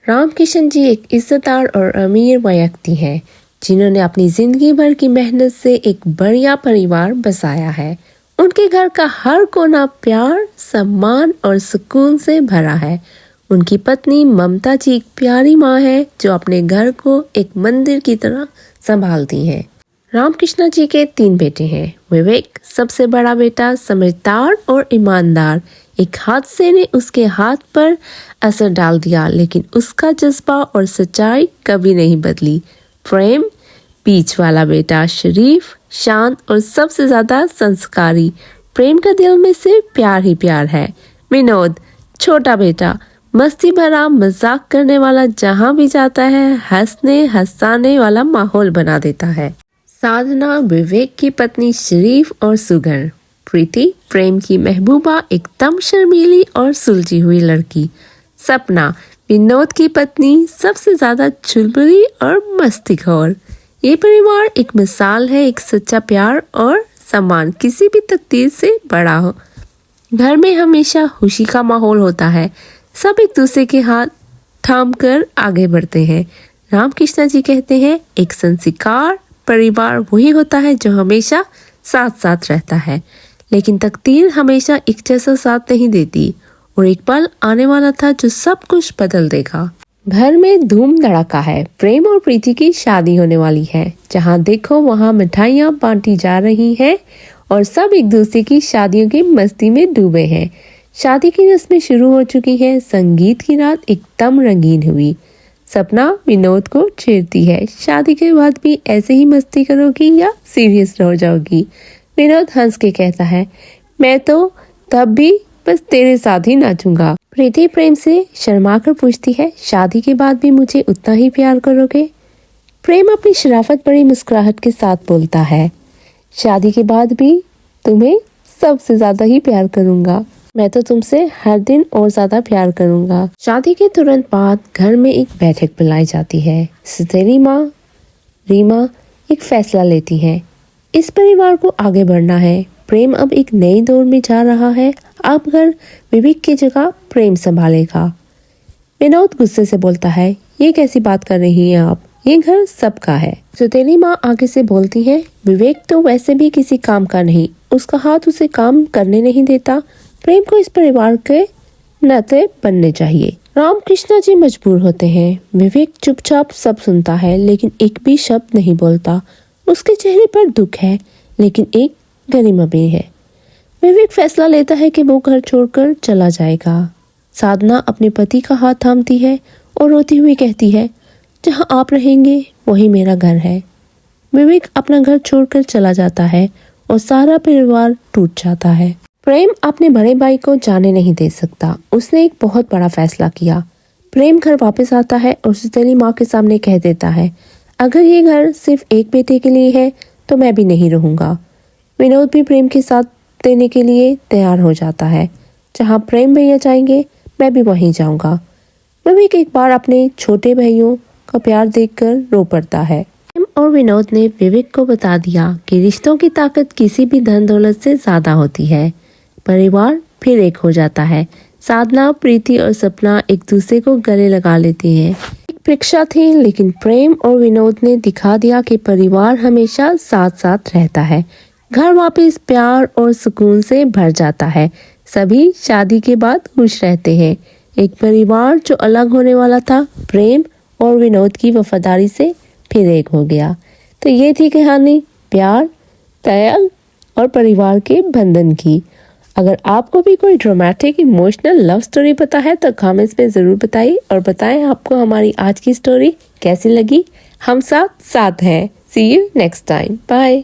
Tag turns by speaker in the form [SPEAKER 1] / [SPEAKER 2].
[SPEAKER 1] रामकिशन जी एक इज्जतदार और अमीर व्यक्ति हैं जिन्होंने अपनी जिंदगी भर की मेहनत से एक बढ़िया परिवार बसाया है। उनके घर का हर कोना प्यार, सम्मान और सुकून से भरा है। उनकी पत्नी ममता जी एक प्यारी माँ है जो अपने घर को एक मंदिर की तरह संभालती हैं। रामकृष्ण जी के 3 बेटे हैं। विवेक सबसे बड़ा बेटा, समझदार और ईमानदार। एक हादसे ने उसके हाथ पर असर डाल दिया, लेकिन उसका जज्बा और सच्चाई कभी नहीं बदली। प्रेम बीच वाला बेटा, शरीफ, शांत और सबसे ज्यादा संस्कारी। प्रेम का दिल में से प्यार ही प्यार है। विनोद छोटा बेटा, मस्ती भरा, मजाक करने वाला, जहाँ भी जाता है हंसने हंसाने वाला माहौल बना देता है। साधना विवेक की पत्नी, शरीफ और सुघड़। प्रीति प्रेम की महबूबा, एकदम शर्मीली और सुलझी हुई लड़की। सपना विनोद की पत्नी, सबसे ज्यादा चुलबुली और मस्तीखोर। ये परिवार एक मिसाल है, एक सच्चा प्यार और सम्मान किसी भी तकदीर से बड़ा हो। घर में हमेशा खुशी का माहौल होता है। सब एक दूसरे के हाथ थाम कर आगे बढ़ते हैं। रामकृष्ण जी कहते हैं, एक संस्कार परिवार वही होता है जो हमेशा साथ साथ रहता है, लेकिन तकदीर हमेशा एक जैसा साथ नहीं देती और एक पल आने वाला था जो सब कुछ बदल देगा। घर में धूम धड़ाका है। प्रेम और प्रीति की शादी होने वाली है। जहाँ देखो वहाँ मिठाइयाँ बांटी जा रही हैं और सब एक दूसरे की शादियों की मस्ती में डूबे हैं। शादी की रस्में शुरू हो चुकी हैं। संगीत की रात एकदम रंगीन हुई। सपना विनोद को छेड़ती है, शादी के बाद भी ऐसे ही मस्ती करोगी या सीरियस हो जाओगी? विनोद हंस के कहता है, मैं तो तब भी बस तेरे साथ ही नाचूंगा। प्रीति प्रेम से शर्मा कर पूछती है, शादी के बाद भी मुझे उतना ही प्यार करोगे? प्रेम अपनी शराफत भरी मुस्कुराहट के साथ बोलता है, शादी के बाद भी तुम्हें सबसे ज्यादा ही प्यार करूंगा। मैं तो तुमसे हर दिन और ज्यादा प्यार करूंगा। शादी के तुरंत बाद घर में एक बैठक बुलाई जाती है। सौतेली माँ रीमा एक फैसला लेती है। इस परिवार को आगे बढ़ना है। प्रेम अब एक नए दौर में जा रहा है। अब घर विवेक की जगह प्रेम संभालेगा। विनोद गुस्से से बोलता है, ये कैसी बात कर रही हैं आप? ये घर सबका है। सौतेली माँ आगे से बोलती है, विवेक तो वैसे भी किसी काम का नहीं, उसका हाथ उसे काम करने नहीं देता। प्रेम को इस परिवार के नाते बनने चाहिए। रामकृष्ण जी मजबूर होते हैं। विवेक चुपचाप सब सुनता है, लेकिन एक भी शब्द नहीं बोलता। उसके चेहरे पर दुख है, लेकिन एक गरिमा भी है। विवेक फैसला लेता है कि वो घर छोड़कर चला जाएगा। साधना अपने पति का हाथ थामती है और रोती हुई कहती है, जहाँ आप रहेंगे वही मेरा घर है। विवेक अपना घर छोड़कर चला जाता है और सारा परिवार टूट जाता है। प्रेम अपने बड़े भाई को जाने नहीं दे सकता। उसने एक बहुत बड़ा फैसला किया। प्रेम घर वापस आता है और सौतेली माँ के सामने कह देता है, अगर ये घर सिर्फ एक बेटे के लिए है तो मैं भी नहीं रहूंगा। विनोद भी प्रेम के साथ देने के लिए तैयार हो जाता है। जहाँ प्रेम भैया जाएंगे मैं भी वहीं जाऊंगा। विवेक एक बार अपने छोटे भाइयों का प्यार देखकर रो पड़ता है। प्रेम और विनोद ने विवेक को बता दिया कि रिश्तों की ताकत किसी भी धन दौलत से ज्यादा होती है। परिवार फिर एक हो जाता है। साधना, प्रीति और सपना एक दूसरे को गले लगा लेती हैं। एक परीक्षा थी, लेकिन प्रेम और विनोद ने दिखा दिया कि परिवार हमेशा साथ साथ रहता है। घर वापस प्यार और सुकून से भर जाता है। सभी शादी के बाद खुश रहते हैं। एक परिवार जो अलग होने वाला था, प्रेम और विनोद की वफादारी से फिर एक हो गया। तो ये थी कहानी प्यार, त्याग और परिवार के बंधन की। अगर आपको भी कोई ड्रामेटिक इमोशनल लव स्टोरी पता है तो कमेंट्स में ज़रूर बताइए और बताएं आपको हमारी आज की स्टोरी कैसी लगी। हम साथ साथ हैं। सी यू नेक्स्ट टाइम। बाय।